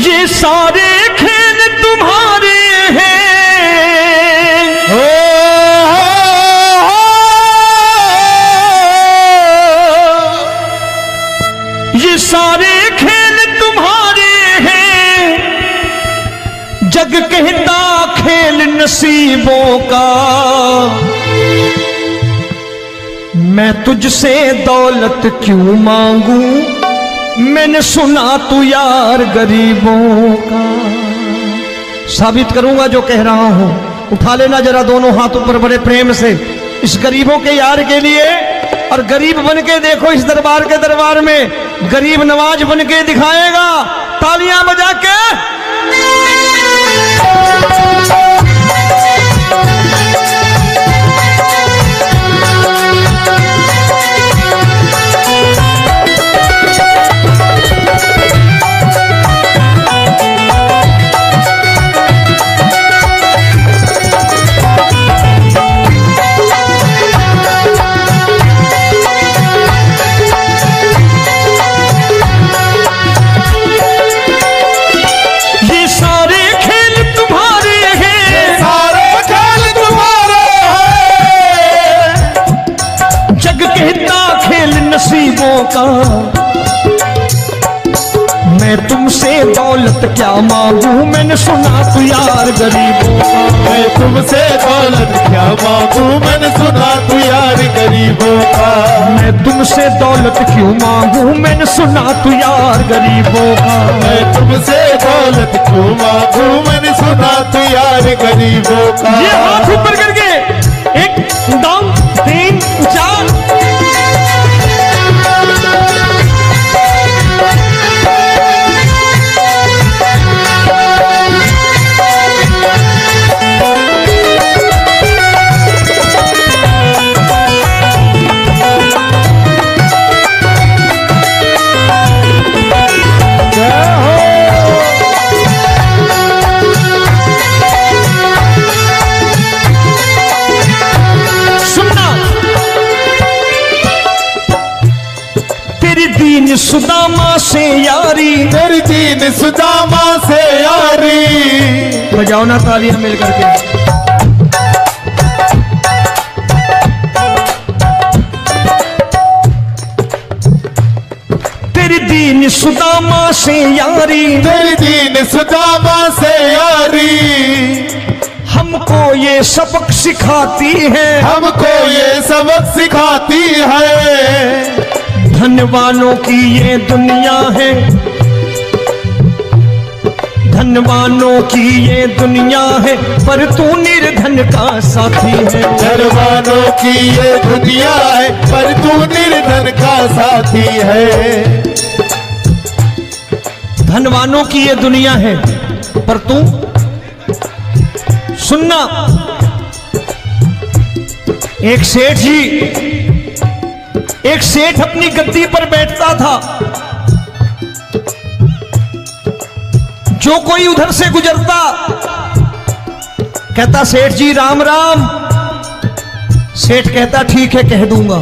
ये सारे खेल तुम्हारे हैं, ये सारे खेल तुम्हारे हैं, जग कहता खेल नसीबों का। मैं तुझसे दौलत क्यों मांगू, मैंने सुना तू यार गरीबों का। साबित करूंगा जो कह रहा हूं। उठा लेना जरा दोनों हाथ ऊपर बड़े प्रेम से इस गरीबों के यार के लिए। और गरीब बन के देखो इस दरबार के दरबार में गरीब नवाज बन के दिखाएगा, तालियां बजा के। नसीबों का मैं तुमसे दौलत क्या मांगू, मैंने सुना तू यार गरीबों का। मैं तुमसे दौलत क्या मांगू, मैंने सुना तू यार गरीबों का। मैं तुमसे दौलत क्यों मांगू, मैंने सुना तू यार गरीबों का। मैं तुमसे दौलत क्यों मांगू, मैंने सुना तू यार गरीबों का। ये हाथ ऊपर करके 1 2 3 4। दीन सुदामा से यारी, तेरी दीन सुदामा से यारी। बजाओ ना तालियां मिल करके। तेरी दीन सुदामा से यारी, तेरी दीन सुदामा से यारी। हमको ये सबक सिखाती है, हमको ये सबक सिखाती है। धनवानों की ये दुनिया है, धनवानों की ये दुनिया है, पर तू निर्धन का साथी है। धनवानों की ये दुनिया है, पर तू निर्धन का साथी है। धनवानों की ये दुनिया है, पर तू सुनना। एक सेठ अपनी गद्दी पर बैठता था। जो कोई उधर से गुजरता कहता सेठ जी राम राम। सेठ कहता ठीक है कह दूंगा।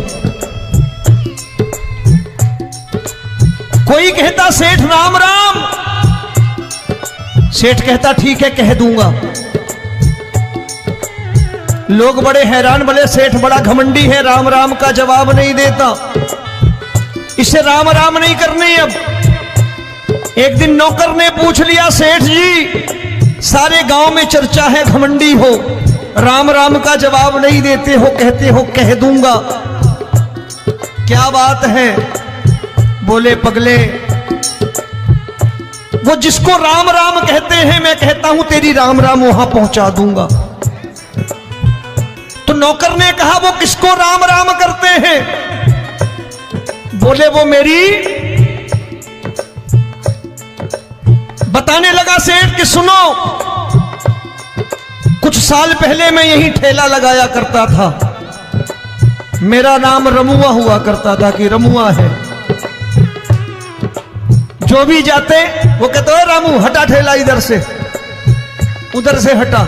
कोई कहता सेठ राम राम। सेठ कहता ठीक है कह दूंगा। लोग बड़े हैरान, बोले सेठ बड़ा घमंडी है, राम राम का जवाब नहीं देता, इसे राम राम नहीं करने। अब एक दिन नौकर ने पूछ लिया सेठ जी सारे गांव में चर्चा है घमंडी हो, राम राम का जवाब नहीं देते हो, कहते हो कह दूंगा, क्या बात है? बोले पगले वो जिसको राम राम कहते हैं मैं कहता हूं तेरी राम राम वहां पहुंचा दूंगा। तो नौकर ने कहा वो किसको राम राम करते हैं? बोले वो मेरी। बताने लगा सेठ कि सुनो, कुछ साल पहले मैं यही ठेला लगाया करता था, मेरा नाम रमुआ हुआ करता था कि रमुआ है। जो भी जाते वो कहते हो रामू हटा ठेला इधर से, उधर से हटा।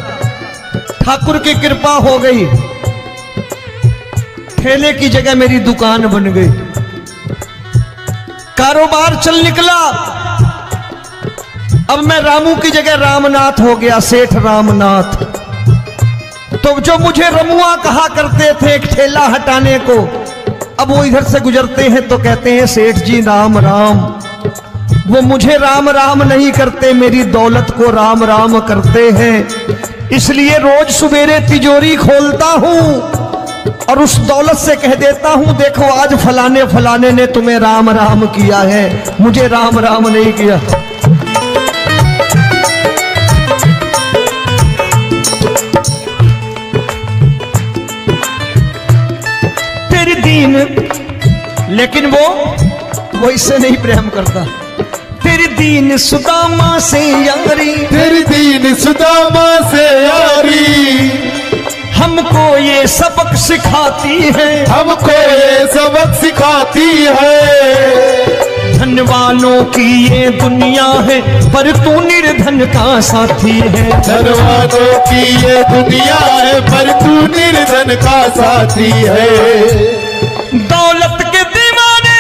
ठाकुर की कृपा हो गई, ठेले की जगह मेरी दुकान बन गई, कारोबार चल निकला। अब मैं रामू की जगह रामनाथ हो गया, सेठ रामनाथ। तो जो मुझे रमुआ कहा करते थे एक ठेला हटाने को, अब वो इधर से गुजरते हैं तो कहते हैं सेठ जी राम राम। वो मुझे राम राम नहीं करते, मेरी दौलत को राम राम करते हैं। इसलिए रोज सवेरे तिजोरी खोलता हूं और उस दौलत से कह देता हूं, देखो आज फलाने फलाने ने तुम्हें राम राम किया है, मुझे राम राम नहीं किया। तेरी दीन, लेकिन वो इससे नहीं प्रेम करता। तेरी दीन सुदामा से यारी, तेरी दीन सुदामा से यारी, हमको ये सबक सिखाती है, हमको ये सबक सिखाती है। धन वालों की ये दुनिया है, पर तू निर्धन का साथी है। धन वालों की ये दुनिया है, पर तू निर्धन का साथी है। दौलत के दीवाने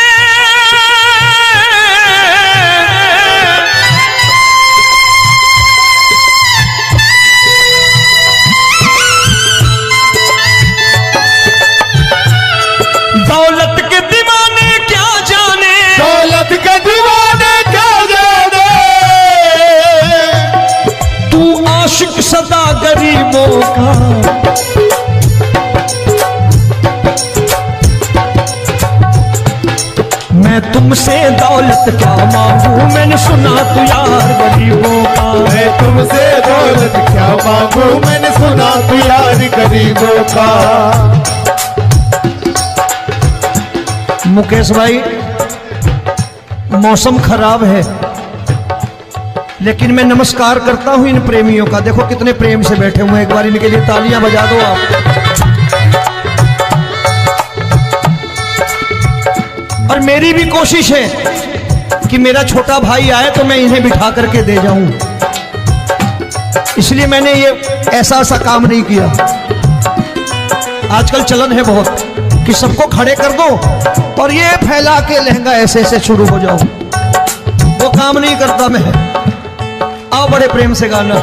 दौलत के दीवाने क्या जाने, दौलत के दीवाने क्या जाने। तू आशिक सदा गरीबों का। मैं तुमसे दौलत क्या मांगू, मैंने सुना तू यार गरीबों का। मैं तुमसे दौलत क्या मांगू, मैंने सुना तू यार गरीबों का। मुकेश भाई, मौसम खराब है, लेकिन मैं नमस्कार करता हूं इन प्रेमियों का। देखो कितने प्रेम से बैठे हुए हैं, एक बार इनके लिए तालियां बजा दो आप। और मेरी भी कोशिश है कि मेरा छोटा भाई आए तो मैं इन्हें बिठा करके दे जाऊं, इसलिए मैंने ये ऐसा काम नहीं किया। आजकल चलन है बहुत कि सबको खड़े कर दो और ये फैला के लहंगा ऐसे ऐसे शुरू हो जाओ, वो काम नहीं करता मैं। आओ बड़े प्रेम से गाना।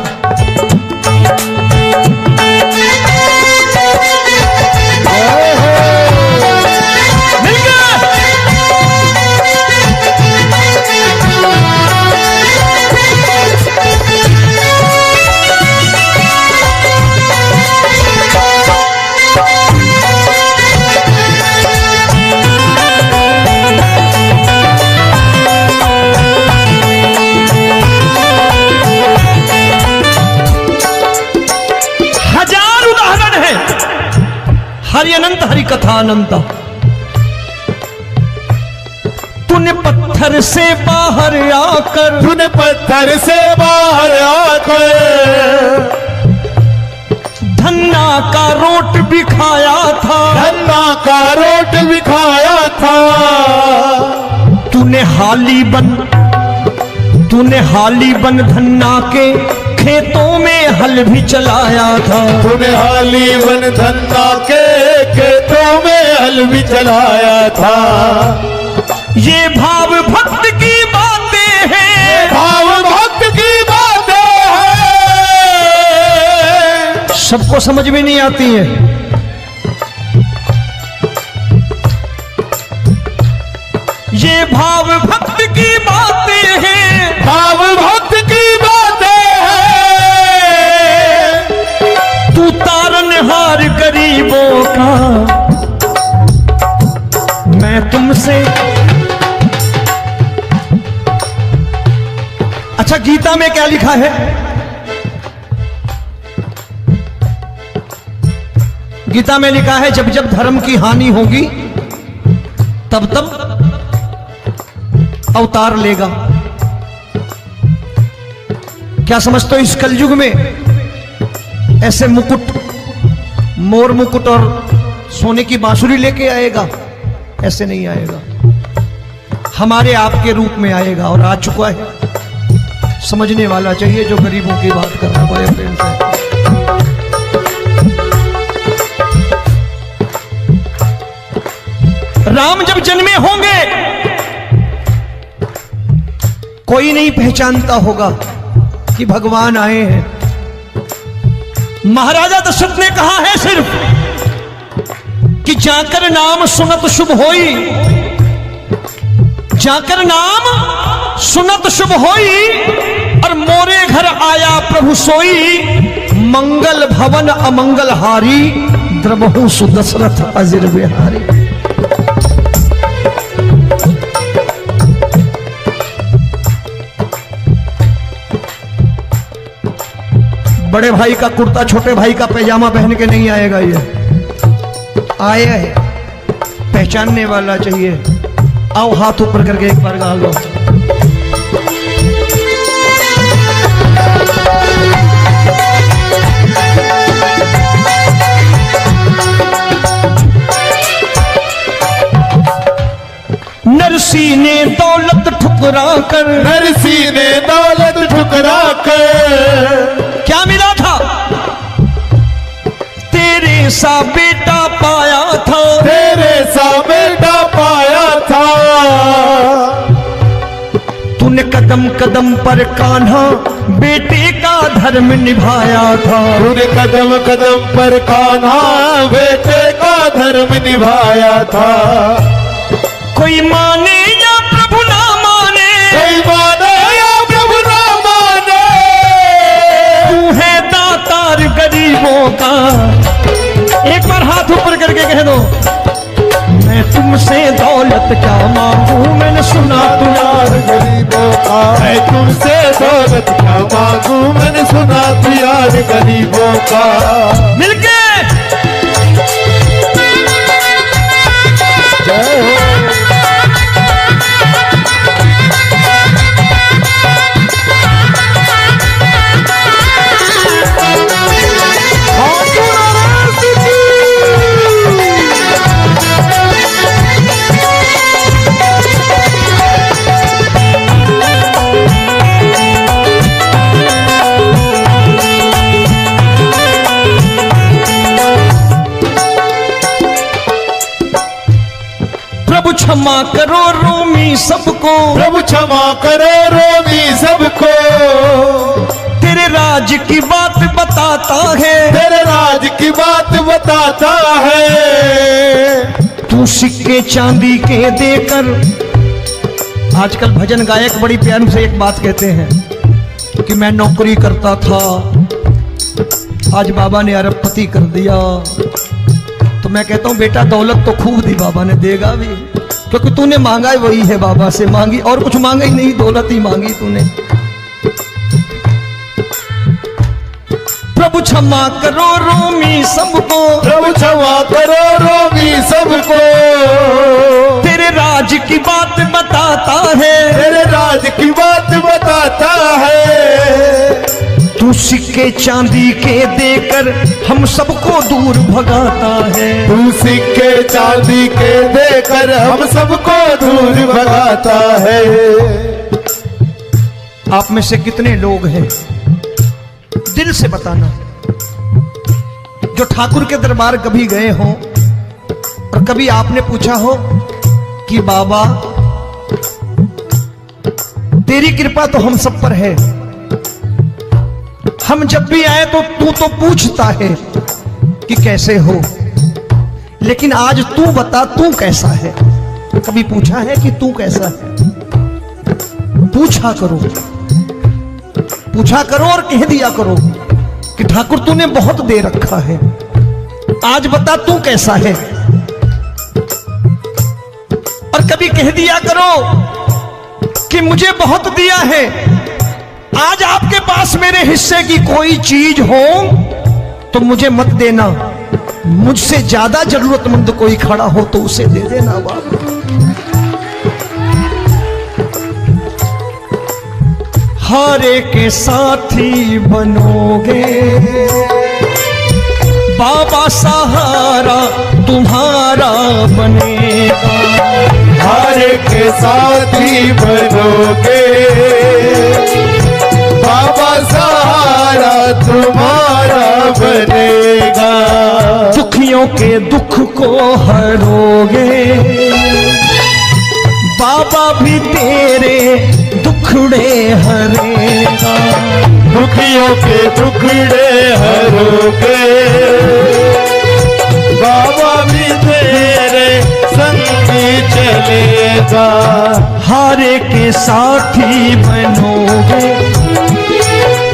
हरि अनंत हरि कथा अनंत। तूने पत्थर से बाहर आकर, तूने पत्थर से बाहर आकर धन्ना का रोट भी खाया था, धन्ना का रोट भी खाया था। तूने हाली बन धन्ना के खेतों में हल भी चलाया था। तूने हाली बन धन्ना के खेतों में हल भी चलाया था। ये भाव भक्त की बातें हैं, भाव भक्त की बातें हैं, सबको समझ में नहीं आती है। ये भाव भक्त की बातें हैं, भाव भक्त की बातें हैं। तू तारनहार गरीबों का, मैं तुमसे। अच्छा, गीता में क्या लिखा है? गीता में लिखा है जब जब धर्म की हानि होगी तब तब अवतार लेगा। क्या समझते हो, इस कलयुग में ऐसे मुकुट, मोर मुकुट और सोने की बांसुरी लेके आएगा? ऐसे नहीं आएगा, हमारे आपके रूप में आएगा और आ चुका है। समझने वाला चाहिए जो गरीबों की बात कर रहा है बड़े प्रेम से। राम जब जन्मे होंगे कोई नहीं पहचानता होगा, कि भगवान आए हैं। महाराजा दशरथ ने कहा है सिर्फ कि जाकर नाम सुनत शुभ होई, जाकर नाम सुनत शुभ होई, और मोरे घर आया प्रभु सोई, मंगल भवन अमंगल हारी, द्रबहु सुदशरथ अजिर बिहारी। बड़े भाई का कुर्ता छोटे भाई का पैजामा पहन के नहीं आएगा, ये आए है पहचानने वाला चाहिए। आओ हाथ ऊपर करके एक बार गा लो। नरसी ने दौलत ठुकरा कर, नरसी ने दौलत ठुकरा कर, क्या मिला था? तेरे सा बेटा पाया था, तेरे सा बेटा पाया था। तूने कदम कदम पर कान्हा बेटे का धर्म निभाया था, तूने कदम कदम पर कान्हा बेटे का धर्म निभाया था। कोई माने या प्रभु ना माने, कोई माने या प्रभु ना माने, तू है दातार गरीबों का। एक बार हाथ ऊपर करके कह दो, मैं तुमसे दौलत क्या मांगू, मैंने सुना तू यार गरीबों का। मैं तुमसे दौलत क्या मांगू, मैंने सुना तू यार गरीबों का। मिलके जय हो। प्रभु क्षमा करो रोमी सबको, प्रभु क्षमा करो रोमी सबको। तेरे राज की बात बताता है, तेरे राज की बात बताता है। तू सिक्के चांदी के देकर। आजकल भजन गायक बड़ी प्यार से एक बात कहते हैं कि मैं नौकरी करता था, आज बाबा ने अरबपति कर दिया। तो मैं कहता हूं बेटा दौलत तो खूब दी बाबा ने, देगा भी, क्योंकि तूने मांगा ही वही है बाबा से, मांगी और कुछ मांगा ही नहीं, दौलत ही मांगी तूने। प्रभु क्षमा करो रोमी सबको, प्रभु क्षमा करो रोमी सबको। तेरे राज की बात बताता है, तेरे राज की बात बताता है। तू सिक्के चांदी के देकर हम सबको दूर भगाता है। तू सिक्के चांदी के देकर हम सबको दूर भगाता है। आप में से कितने लोग हैं, दिल से बताना, जो ठाकुर के दरबार कभी गए हो और कभी आपने पूछा हो कि बाबा तेरी कृपा तो हम सब पर है, हम जब भी आए तो तू तो पूछता है कि कैसे हो, लेकिन आज तू बता तू कैसा है। कभी पूछा है कि तू कैसा है? पूछा करो, पूछा करो और कह दिया करो कि ठाकुर तूने बहुत दे रखा है, आज बता तू कैसा है। और कभी कह दिया करो कि मुझे बहुत दिया है, आज आपके पास मेरे हिस्से की कोई चीज हो तो मुझे मत देना, मुझसे ज्यादा जरूरतमंद कोई खड़ा हो तो उसे दे देना बाबा। हारे के साथी बनोगे बाबा, सहारा तुम्हारा बनेगा। हारे के साथी बनोगे बाबा, सहारा तुम्हारा बनेगा। दुखियों के दुख को हरोगे बाबा, भी तेरे दुखड़े हरेगा। के टुकड़े हरोगे, बाबा भी तेरे संगी चलेगा। हारे के साथी बनोगे,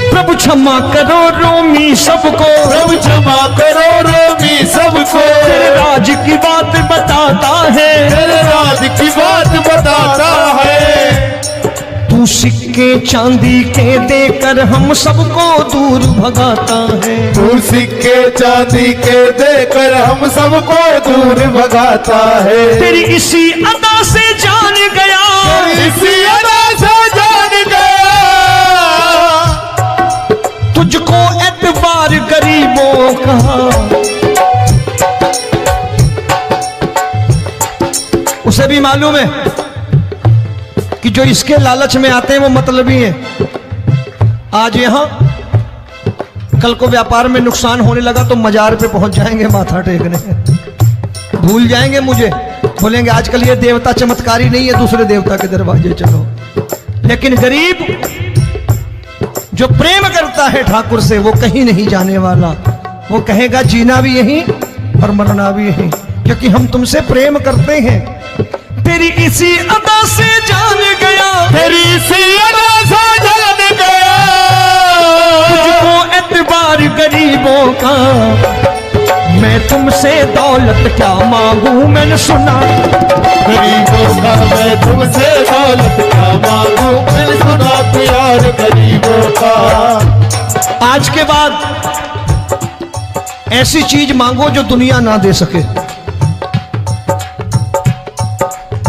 प्रभु क्षमा करो रोमी सबको, प्रभु क्षमा करो रोमी सबको। तेरे राज की बात बताता है, तेरे राज की बात बताता है। तू सिक्के चांदी के देकर हम सबको दूर भगाता है। तू सिक्के चांदी के देकर हम सबको दूर भगाता है। तेरी इसी अदा से जान गया, इसी अदा से जान गया, तुझको एतबार गरीबों का। उसे भी मालूम है कि जो इसके लालच में आते हैं वो मतलबी हैं। आज यहां कल को व्यापार में नुकसान होने लगा तो मजार पे पहुंच जाएंगे माथा टेकने, भूल जाएंगे मुझे, बोलेंगे आजकल ये देवता चमत्कारी नहीं है, दूसरे देवता के दरवाजे चलो। लेकिन गरीब जो प्रेम करता है ठाकुर से वो कहीं नहीं जाने वाला, वो कहेगा जीना भी यहीं और मरना भी यहीं, क्योंकि हम तुमसे प्रेम करते हैं। तेरी इसी अदा से जान गया, तेरी इसी अदा से जान गया, तुझको एतबार गरीबों का। मैं तुमसे दौलत क्या मांगू, मैंने सुना गरीबों का। मैं तुमसे दौलत क्या मांगू, मैंने सुना प्यार गरीबों का। आज के बाद ऐसी चीज मांगो जो दुनिया ना दे सके।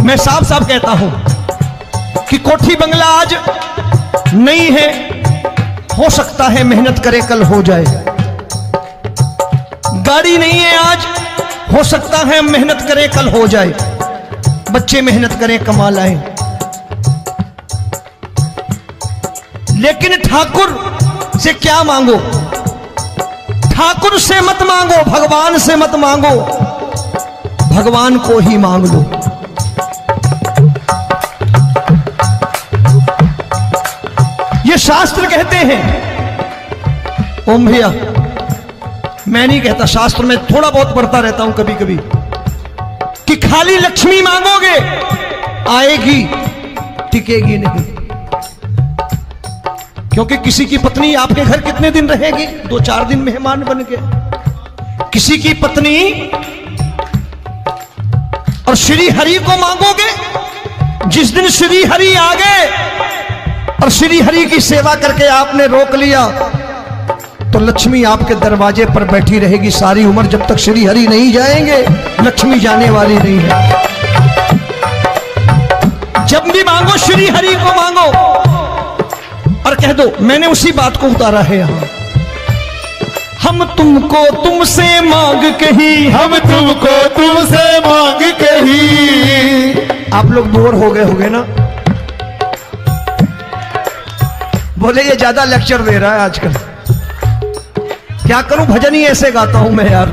मैं साफ साफ कहता हूं कि कोठी बंगला आज नहीं है, हो सकता है मेहनत करे कल हो जाए। गाड़ी नहीं है आज, हो सकता है मेहनत करें कल हो जाए। बच्चे मेहनत करें कमा लाएं, लेकिन ठाकुर से क्या मांगो? ठाकुर से मत मांगो, भगवान से मत मांगो, भगवान को ही मांग लो। ये शास्त्र कहते हैं, ओम भैया मैं नहीं कहता, शास्त्र में थोड़ा बहुत पढ़ता रहता हूं कभी कभी, कि खाली लक्ष्मी मांगोगे आएगी, टिकेगी नहीं। क्योंकि किसी की पत्नी आपके घर कितने दिन रहेगी? 2-4 दिन मेहमान बन के। किसी की पत्नी और श्री हरि को मांगोगे, जिस दिन श्री हरि आ गए और श्री हरि की सेवा करके आपने रोक लिया तो लक्ष्मी आपके दरवाजे पर बैठी रहेगी सारी उम्र। जब तक श्री हरि नहीं जाएंगे लक्ष्मी जाने वाली नहीं है। जब भी मांगो श्री हरि को मांगो और कह दो मैंने उसी बात को उतारा है यहां। हम तुमको तुमसे मांग कही, हम तुमको तुमसे मांग कही। आप लोग बोर हो गए होंगे ना, बोले ये ज्यादा लेक्चर दे रहा है आजकल। क्या करूं, भजन ही ऐसे गाता हूं मैं यार।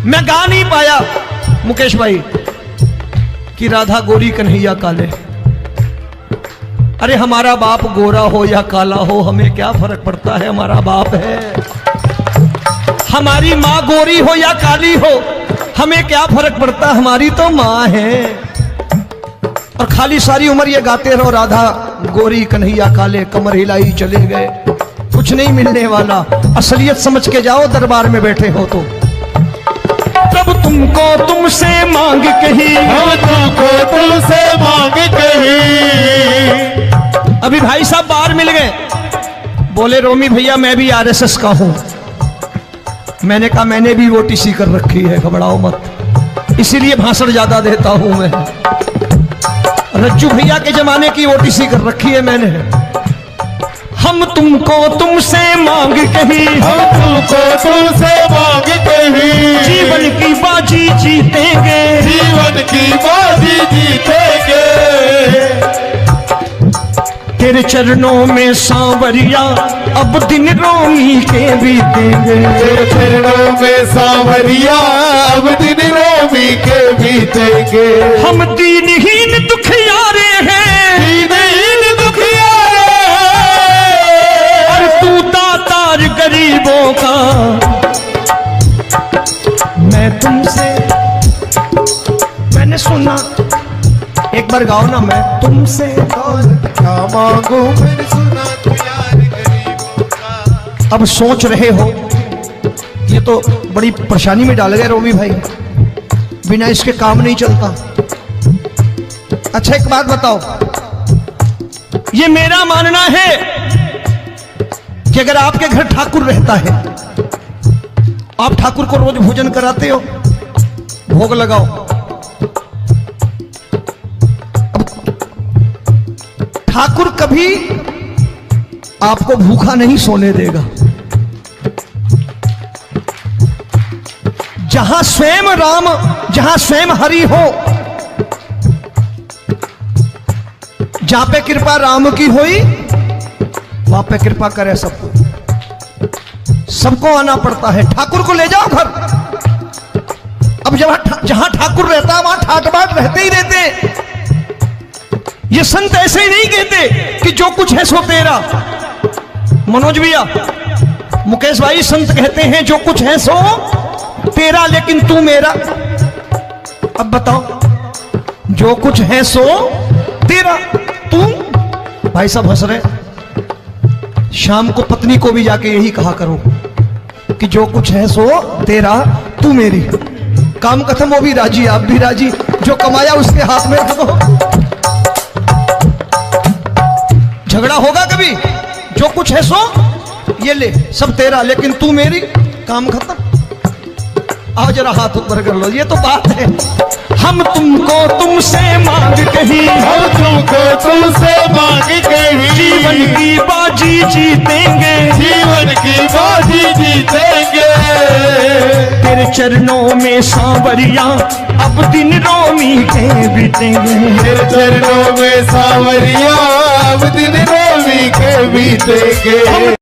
मैं गा नहीं पाया मुकेश भाई कि राधा गोरी कन्हैया काले। अरे हमारा बाप गोरा हो या काला हो हमें क्या फर्क पड़ता है, हमारा बाप है। हमारी माँ गोरी हो या काली हो हमें क्या फर्क पड़ता, हमारी तो माँ है। और खाली सारी उम्र ये गाते रहो राधा गोरी कन्हैया काले, कमर हिलाई चले गए, कुछ नहीं मिलने वाला। असलियत समझ के जाओ दरबार में बैठे हो तो। तब तुमको तुमसे मांग कही, हम तुमको तुमसे मांग कही। अभी भाई साहब बाहर मिल गए, बोले रोमी भैया मैं भी आरएसएस का हूं। मैंने कहा मैंने भी ओटीसी कर रखी है, घबराओ मत, इसीलिए भाषण ज्यादा देता हूं मैं। रज्जू भैया के जमाने की ओटीसी कर रखी है मैंने। हम तुमको तुमसे मांग कही, हम तुमको तुमसे मांग कही। जीवन की बाजी जीतेंगे, जीवन की बाजी जीतेंगे। तेरे चरणों में सांवरिया अब दिन रोमी के बीतेंगे। तेरे चरणों में सांवरिया अब दिन रोमी के बीतेंगे। हम दीनहीन दुखियारे हैं, दीनहीन दुखियारे हैं। एक बार गाओ ना, मैं तुमसे दौलत क्या मांगू मैंने सुना तू यार गरीबों का। अब सोच रहे हो ये तो बड़ी परेशानी में डाल गए रोमी भाई, बिना इसके काम नहीं चलता। अच्छा एक बात बताओ, ये मेरा मानना है कि अगर आपके घर ठाकुर रहता है, आप ठाकुर को रोज भोजन कराते हो, भोग लगाओ, अब ठाकुर कभी आपको भूखा नहीं सोने देगा। जहां स्वयं राम, जहां स्वयं हरि हो, जहां पे कृपा राम की हुई वहां पे कृपा करे सबको, सबको आना पड़ता है। ठाकुर को ले जाओ घर। अब जहां ठाकुर रहता है वहां ठाट बाट रहते ही रहते। ये संत ऐसे ही नहीं कहते कि जो कुछ है सो तेरा। मनोज भैया, मुकेश भाई, संत कहते हैं जो कुछ है सो तेरा लेकिन तू मेरा। अब बताओ, जो कुछ है सो तेरा, तू। भाई साहब हंस रहे। शाम को पत्नी को भी जाके यही कहा करो कि जो कुछ है सो तेरा, तू मेरी। काम खत्म, वो भी राजी, आप भी राजी। जो कमाया उसके हाथ में रख दो। झगड़ा होगा कभी? जो कुछ है सो ये ले, सब तेरा लेकिन तू मेरी। काम खत्म। आओ जरा हाथ ऊपर कर लो, ये तो बात है। हम तुमको तुमसे मांग कहीं, हम तुमको तुमसे मांग कहीं, जीवन की बाजी जीतेंगे, जीवन की बाजी जीतेंगे। तेरे चरणों में सांवरिया अब दिन रोमी के बीतेंगे। तेरे चरणों में सांवरिया अब दिन रोमी के बीतेंगे।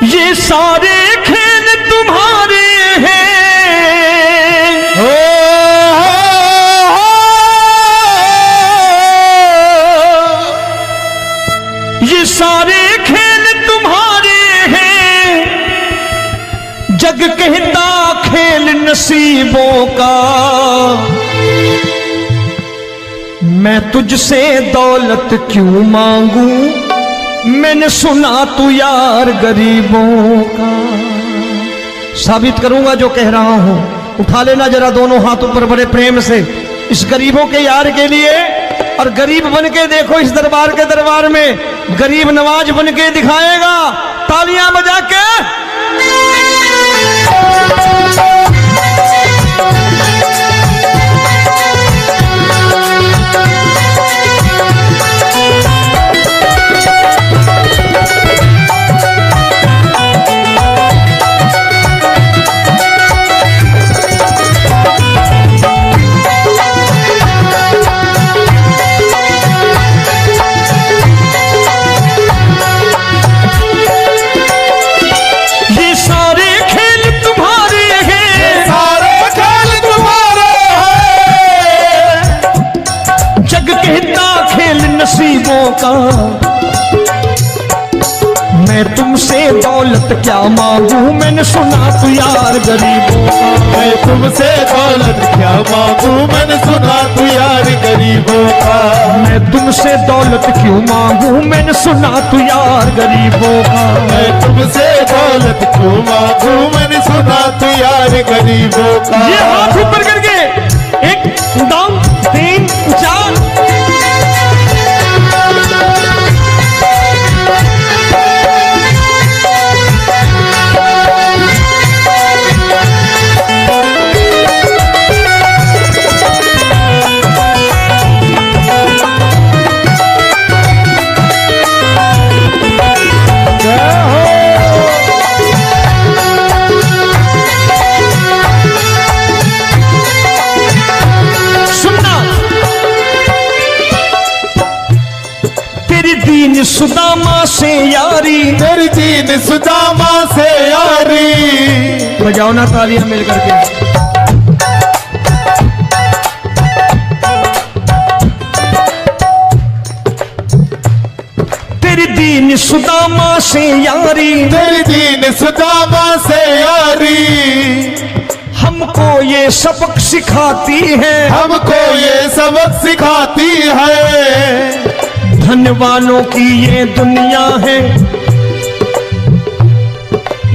ये सारे खेल तुम्हारे हैं, ये सारे खेल तुम्हारे हैं। जग कहता खेल नसीबों का, मैं तुझसे दौलत क्यों मांगू, मैंने सुना तू यार गरीबों का। साबित करूंगा जो कह रहा हूं। उठा लेना जरा दोनों हाथ ऊपर बड़े प्रेम से इस गरीबों के यार के लिए। और गरीब बन के देखो इस दरबार के दरबार में, गरीब नवाज बन के दिखाएगा, तालियां बजा के। नसीबों का, मैं तुमसे दौलत क्या मांगू, मैंने सुना तू यार गरीबों का। मैं तुमसे दौलत क्या मांगू, मैंने सुना तू यार गरीबों का। मैं तुमसे दौलत क्यों मांगू, मैंने सुना तू यार गरीबों का। मैं तुमसे दौलत क्यों मांगू, मैंने सुना तू यार गरीबों का। ये हाथ ऊपर करके 1 2 3 4। दीन सुदामा से यारी, तेरी दीन सुदामा से यारी। बजाओ ना तालियां मिल करके। तेरी दीन सुदामा से यारी, तेरी दीन सुदामा से यारी। हम हमको ये सबक सिखाती है, हमको ये सबक सिखाती है। धनवानों की ये दुनिया है,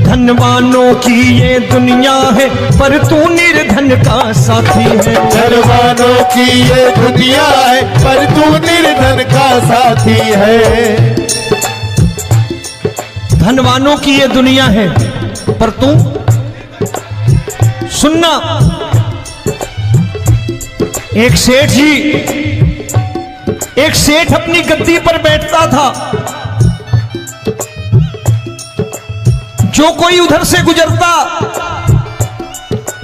धनवानों की ये दुनिया है, पर तू निर्धन का साथी है। धनवानों की ये दुनिया है, पर तू निर्धन का साथी है। धनवानों की ये दुनिया है, पर तू सुनना। एक सेठ जी, एक सेठ अपनी गद्दी पर बैठता था। जो कोई उधर से गुजरता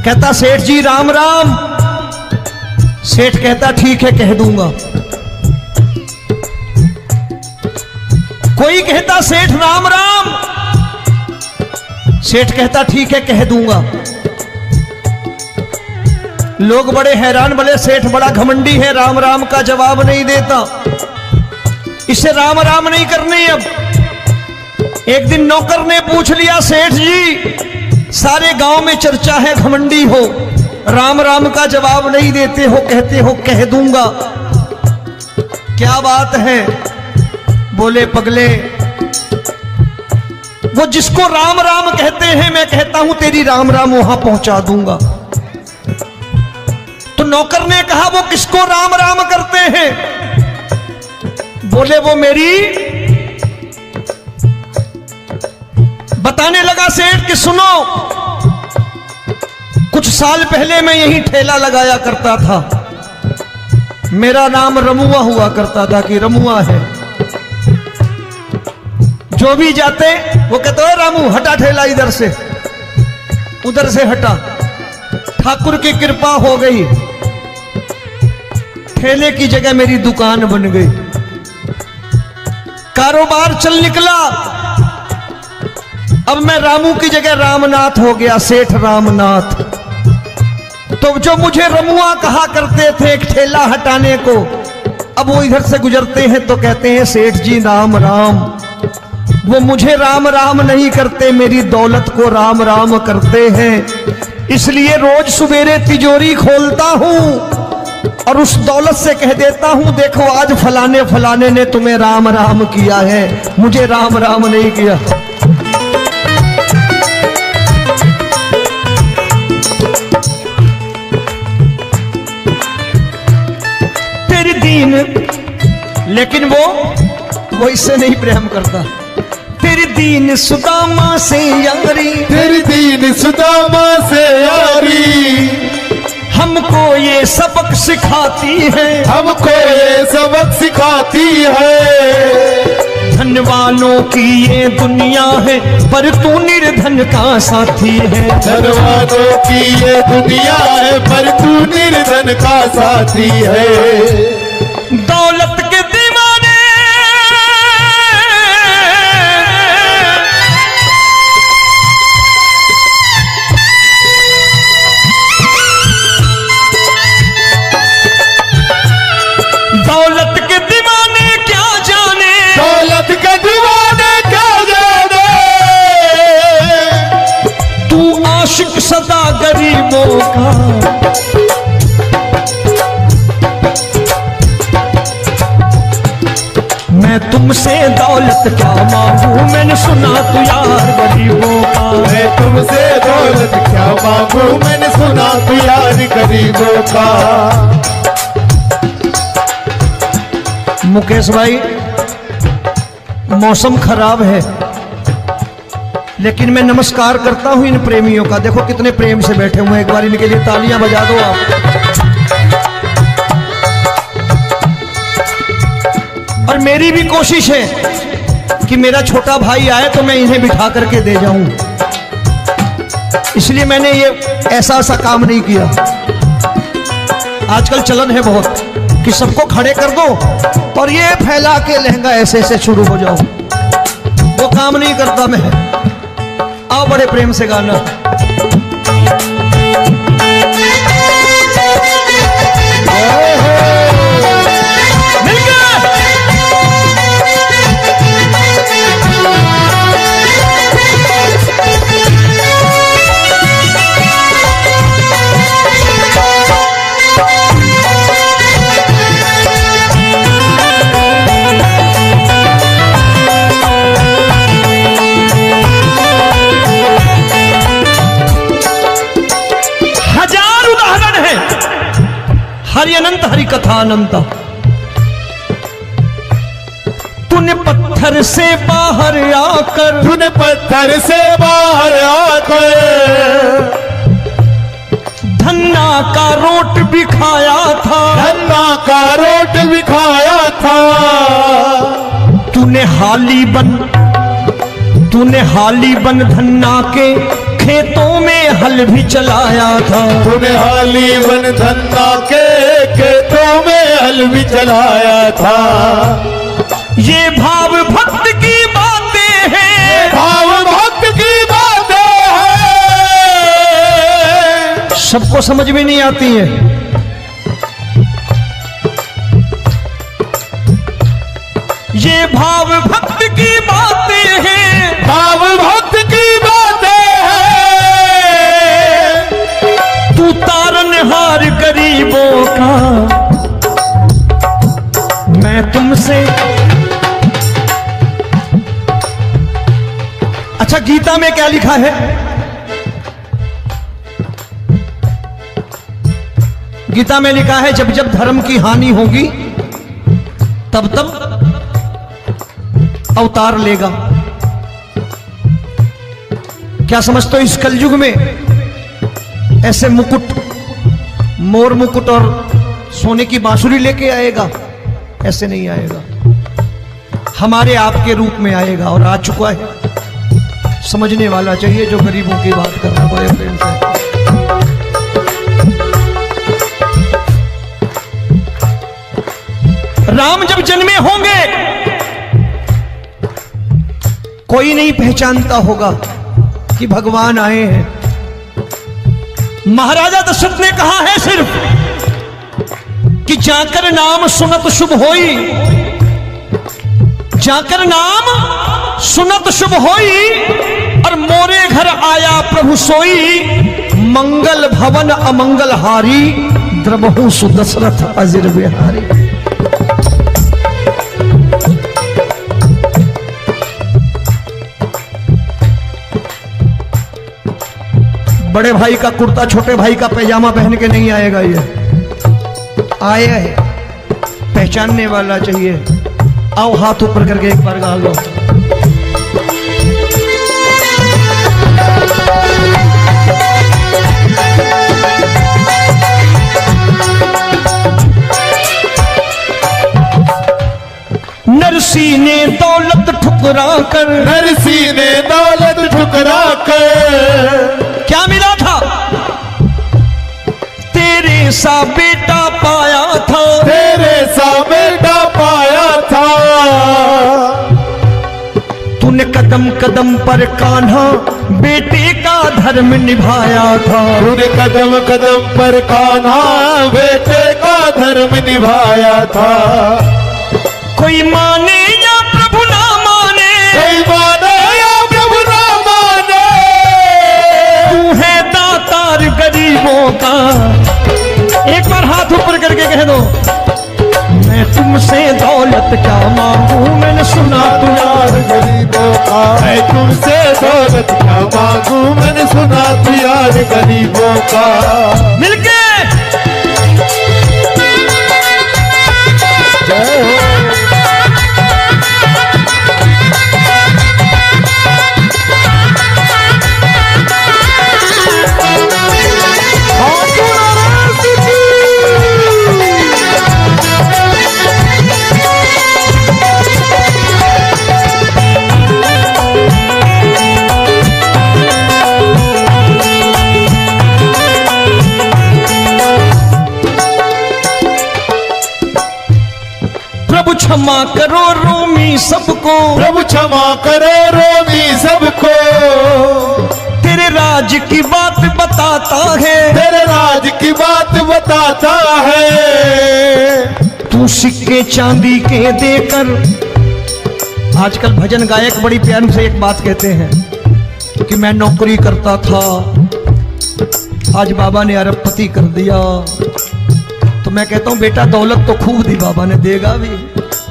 कहता सेठ जी राम राम। सेठ कहता ठीक है कह दूंगा। कोई कहता सेठ राम राम। सेठ कहता ठीक है कह दूंगा। लोग बड़े हैरान, बोले सेठ बड़ा घमंडी है, राम राम का जवाब नहीं देता, इसे राम राम नहीं करने। अब एक दिन नौकर ने पूछ लिया सेठ जी सारे गांव में चर्चा है घमंडी हो, राम राम का जवाब नहीं देते हो, कहते हो कह दूंगा, क्या बात है? बोले पगले वो जिसको राम राम कहते हैं मैं कहता हूं तेरी राम राम वहां पहुंचा दूंगा। तो नौकर ने कहा वो किसको राम राम करते हैं? बोले वो मेरी। बताने लगा सेठ कि सुनो, कुछ साल पहले मैं यही ठेला लगाया करता था, मेरा नाम रमुआ हुआ करता था कि रमुआ है। जो भी जाते वो कहते हो रामू हटा ठेला इधर से, उधर से हटा। ठाकुर की कृपा हो गई, ठेले की जगह मेरी दुकान बन गई, कारोबार चल निकला। अब मैं रामू की जगह रामनाथ हो गया, सेठ रामनाथ। तो जो मुझे रमुआ कहा करते थे एक ठेला हटाने को, अब वो इधर से गुजरते हैं तो कहते हैं सेठ जी राम राम। वो मुझे राम राम नहीं करते, मेरी दौलत को राम राम करते हैं। इसलिए रोज सवेरे तिजोरी खोलता हूं और उस दौलत से कह देता हूं देखो आज फलाने फलाने ने तुम्हें राम राम किया है, मुझे राम राम नहीं किया। तेरी दीन, लेकिन वो इससे नहीं प्रेम करता। तेरी दीन सुदामा से यारी, तेरी दीन सुदामा से यारी, हमको ये सबक सिखाती है, हमको ये सबक सिखाती है। धनवानों की ये दुनिया है, पर तू निर्धन का साथी है। धनवानों की ये दुनिया है, पर तू निर्धन का साथी है। दौलत के दीवाने दौलत के दीवाने क्या जाने, दौलत के दीवाने क्या जाने, तू आशिक सदा गरीबों का। मैं तुमसे दौलत क्या मांगू, मैंने सुना तू यार गरीबों का। मैं तुमसे दौलत क्या मांगू, मैंने सुना तू यार गरीबों का। मुकेश भाई मौसम खराब है, लेकिन मैं नमस्कार करता हूं इन प्रेमियों का। देखो कितने प्रेम से बैठे हुए हैं, एक बार इनके लिए तालियां बजा दो आप। और मेरी भी कोशिश है कि मेरा छोटा भाई आए तो मैं इन्हें बिठा करके दे जाऊं, इसलिए मैंने ये ऐसा काम नहीं किया। आजकल चलन है बहुत कि सबको खड़े कर दो और ये फैला के लहंगा ऐसे ऐसे शुरू हो जाओ, वो काम नहीं करता मैं। आओ बड़े प्रेम से गाना। अनंत हरि कथा अनंत। तूने पत्थर से बाहर आकर, तूने पत्थर से बाहर आकर धन्ना का रोट भी खाया था, धन्ना का रोट भी खाया था। तूने हाली बन धन्ना के खेतों में हल भी चलाया था। तूने हाली बन धन्ना के खेतों में हल भी चलाया था। ये भाव भक्त की बातें हैं, भाव भक्त की बातें हैं। सबको समझ में नहीं आती है। ये भाव भक्त की बातें हैं, भाव भक्त की बातें हैं। तू तारनहार गरीबों का, मैं तुमसे। अच्छा, गीता में क्या लिखा है? गीता में लिखा है जब जब धर्म की हानि होगी तब तब अवतार लेगा। क्या समझते हो इस कलयुग में ऐसे मुकुट, मोर मुकुट और सोने की बांसुरी लेके आएगा? ऐसे नहीं आएगा, हमारे आपके रूप में आएगा और आ चुका है। समझने वाला चाहिए जो गरीबों की बात कर रहा बड़े प्रेम से। राम जब जन्मे होंगे कोई नहीं पहचानता होगा कि भगवान आए हैं। महाराजा दशरथ ने कहा है सिर्फ कि जाकर नाम सुनत शुभ होई, जाकर नाम सुनत शुभ होई, और मोरे घर आया प्रभु सोई, मंगल भवन अमंगल हारी, द्रबहु सुदशरथ अजिर बिहारी। बड़े भाई का कुर्ता छोटे भाई का पैजामा पहन के नहीं आएगा, ये आया है, पहचानने वाला चाहिए। आओ हाथ ऊपर करके एक बार गा लो। नरसी ने दौलत ठुकरा कर, नरसी ने दौलत ठुकरा कर क्या मिला था? तेरे सा बेटा पाया था, तेरे सा बेटा पाया था। तूने कदम कदम पर कान्हा बेटे का धर्म निभाया था। तूने कदम कदम पर कान्हा बेटे का धर्म निभाया था। कोई माने या प्रभु ना माने, कोई माने या प्रभु ना माने, तू है दातार गरीबों का। एक बार हाथ ऊपर करके कह दो, मैं तुमसे दौलत क्या मांगू, मैंने सुना तू यार गरीबों का। मैं तुमसे दौलत क्या मांगू, मैंने सुना तू यार गरीबों का। मिलके जय हो। प्रभु क्षमा करो रोमी सबको, प्रभु क्षमा करो रोमी सबको। तेरे राज की बात बताता है, तेरे राज की बात बताता है। तू सिक्के चांदी के देकर। आजकल भजन गायक बड़ी प्यार से एक बात कहते हैं कि मैं नौकरी करता था, आज बाबा ने अरबपति कर दिया। तो मैं कहता हूं बेटा दौलत तो खूब दी बाबा ने, देगा भी,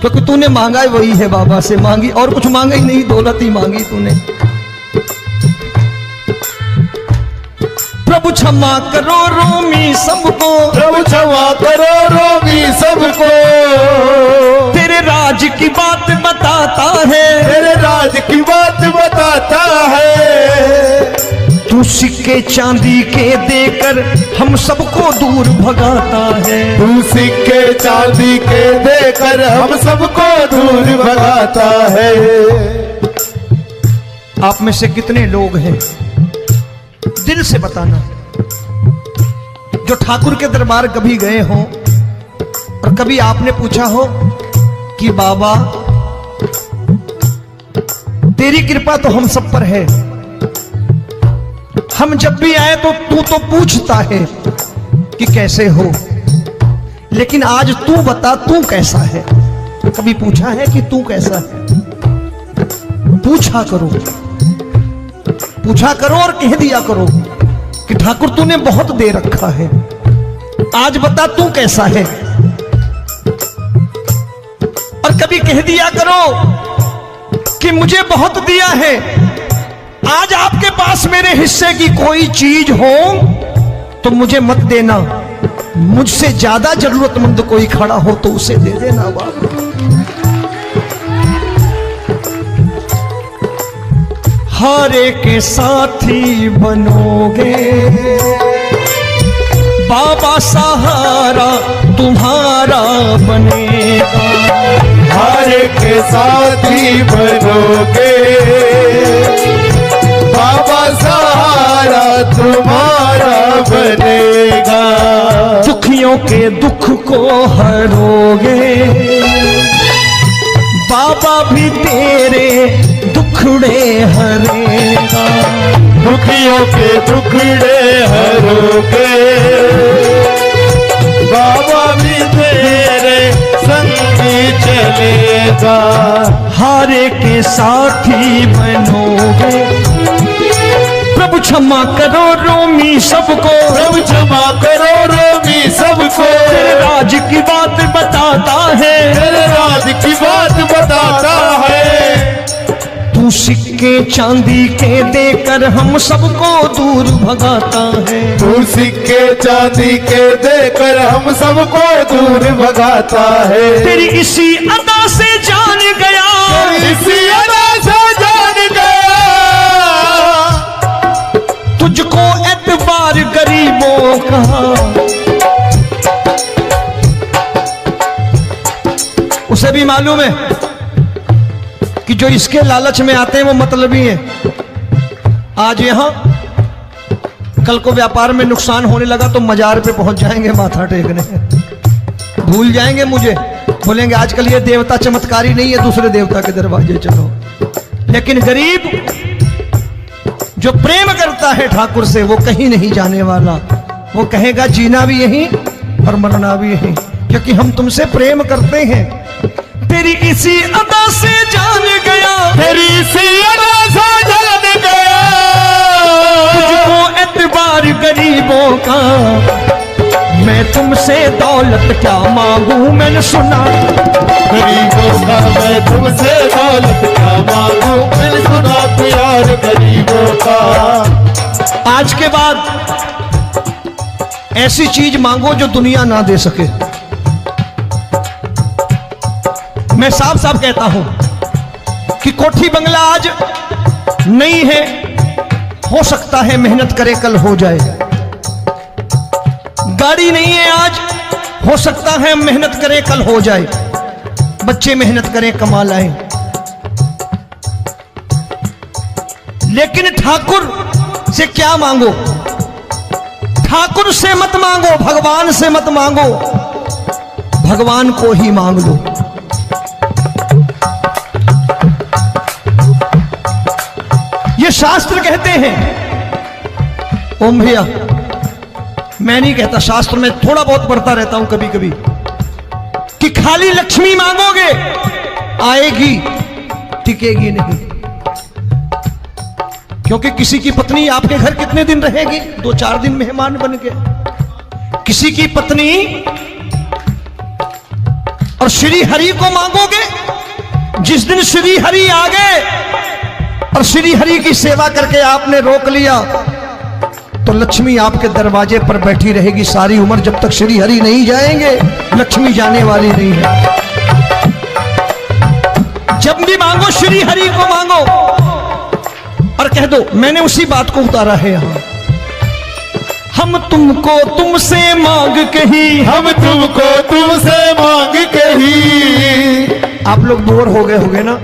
क्योंकि तूने मांगा है वही है बाबा से मांगी, और कुछ मांगा ही नहीं, दौलत ही मांगी तूने। प्रभु क्षमा करो रोमी सबको, प्रभु क्षमा करो रोमी सबको। तेरे राज की बात बताता है, तेरे राज की बात बताता है। तू सिक्के चांदी के देकर हम सबको दूर भगाता है। तू सिक्के चांदी के देकर हम सबको दूर भगाता है। आप में से कितने लोग हैं, दिल से बताना, जो ठाकुर के दरबार कभी गए हो और कभी आपने पूछा हो कि बाबा तेरी कृपा तो हम सब पर है, हम जब भी आए तो तू तो पूछता है कि कैसे हो, लेकिन आज तू बता तू कैसा है। कभी पूछा है कि तू कैसा है? पूछा करो, पूछा करो और कह दिया करो कि ठाकुर तूने बहुत दे रखा है, आज बता तू कैसा है। और कभी कह दिया करो कि मुझे बहुत दिया है, आज आपके पास मेरे हिस्से की कोई चीज हो तो मुझे मत देना, मुझसे ज्यादा जरूरतमंद कोई खड़ा हो तो उसे दे देना बाबा। हारे के साथी बनोगे बाबा, सहारा तुम्हारा बनेगा। हारे के साथी बनोगे बाबा, सहारा तुम्हारा बनेगा। दुखियों के दुख को हरोगे बाबा, भी तेरे दुखड़े हरेगा। दुखियों के दुखड़े हरोगे बाबा, भी तेरे संगी चलेगा। हारे के साथी बनोगे, प्रभु क्षमा करो रोमी सबको, प्रभु क्षमा करो रोमी सबको। तेरे राज की बात बताता है, तेरे राज की बात बताता है। तू सिक्के चांदी के देकर हम सबको दूर भगाता है। तू सिक्के चांदी के देकर हम सबको दूर भगाता है। तेरी इसी अदा से जान गया, इसी अदा से जान गया, तुझको एतबार गरीबों का। उसे भी मालूम है कि जो इसके लालच में आते हैं वो मतलबी हैं। आज यहां कल को व्यापार में नुकसान होने लगा तो मजार पे पहुंच जाएंगे माथा टेकने, भूल जाएंगे मुझे, बोलेंगे आजकल ये देवता चमत्कारी नहीं है, दूसरे देवता के दरवाजे चलो। लेकिन गरीब जो प्रेम करता है ठाकुर से वो कहीं नहीं जाने वाला, वो कहेगा जीना भी यहीं और मरना भी यहीं, क्योंकि हम तुमसे प्रेम करते हैं। तेरी इसी अदा से जान गया, तेरी इसी अदा से जान गया, तुझको एतबार गरीबों का। मैं तुमसे दौलत क्या मांगू, मैंने सुना गरीबों का। मैं तुमसे दौलत क्या मांगू, मैंने सुना प्यार गरीबों का। आज के बाद ऐसी चीज मांगो जो दुनिया ना दे सके। मैं साफ साफ कहता हूं कि कोठी बंगला आज नहीं है, हो सकता है मेहनत करे कल हो जाए। गाड़ी नहीं है आज, हो सकता है मेहनत करे कल हो जाए। बच्चे मेहनत करें कमा लाएं, लेकिन ठाकुर से क्या मांगो? ठाकुर से मत मांगो, भगवान से मत मांगो, भगवान को ही मांग लो। ये शास्त्र कहते हैं, ओम भैया मैं नहीं कहता, शास्त्र में थोड़ा बहुत पढ़ता रहता हूं कभी कभी, कि खाली लक्ष्मी मांगोगे आएगी, टिकेगी नहीं। क्योंकि किसी की पत्नी आपके घर कितने दिन रहेगी? 2-4 दिन मेहमान बन के। किसी की पत्नी और श्री हरि को मांगोगे, जिस दिन श्री हरि आ गए और श्री हरि की सेवा करके आपने रोक लिया, तो लक्ष्मी आपके दरवाजे पर बैठी रहेगी सारी उम्र, जब तक श्री हरि नहीं जाएंगे लक्ष्मी जाने वाली नहीं है। जब भी मांगो श्री हरि को मांगो और कह दो मैंने उसी बात को उतारा है यहां, हम तुमको तुमसे मांग कही, हम तुमको तुमसे मांग कही। आप लोग बोर हो गए होंगे ना,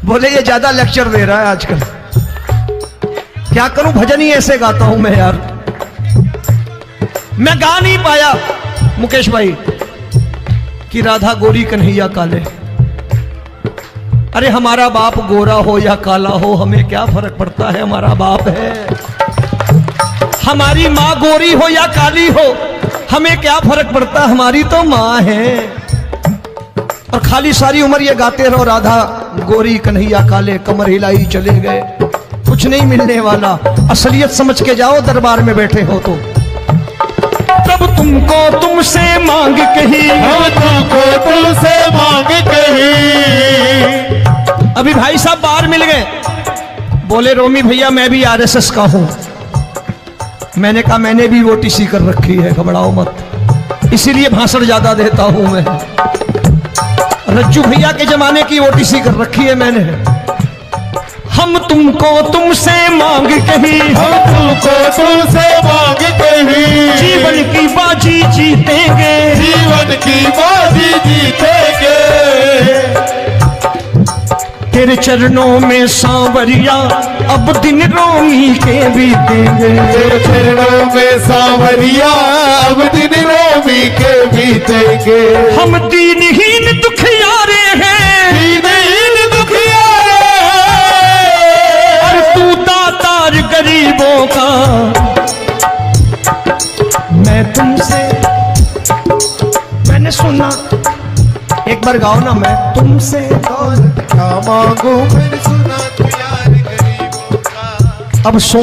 बोले ये ज्यादा लेक्चर दे रहा है आजकल, क्या करूं भजन ही ऐसे गाता हूं मैं यार। मैं गा नहीं पाया मुकेश भाई कि राधा गोरी कन्हैया काले। अरे हमारा बाप गोरा हो या काला हो हमें क्या फर्क पड़ता है, हमारा बाप है। हमारी माँ गोरी हो या काली हो हमें क्या फर्क पड़ता, हमारी तो माँ है। और खाली सारी उम्र ये गाते रहो राधा गोरी कन्हैया काले, कमर हिलाई चले गए, कुछ नहीं मिलने वाला। असलियत समझ के जाओ दरबार में बैठे हो तो। तब तुमको तुमसे मांग कही, हम तुमको तुमसे मांग कही। अभी भाई साहब बाहर मिल गए, बोले रोमी भैया मैं भी आरएसएस का हूं। मैंने कहा मैंने भी ओटीसी कर रखी है, घबराओ मत, इसीलिए भाषण ज्यादा देता हूं मैं। रज्जू भैया के जमाने की ओटीसी कर रखी है मैंने। हम तुमको तुमसे मांग कही, हम तुमको तुमसे मांग कही। जीवन की बाजी जीतेंगे, जीवन की बाजी जीतेंगे। तेरे चरणों में सांवरिया अब दिन रोमी के बीतेंगे। तेरे चरणों में सांवरिया अब दिन रोमी के बीतेंगे। हम दीनहीन दुखियारे हैं, दीनहीन दुखियारे और तू दातार गरीबों का। मैं तुमसे, मैंने सुना, एक बार गाओ ना, मैं तुमसे क्या मांगू, मैंने सुना तू यार गरीबों का। अब सोच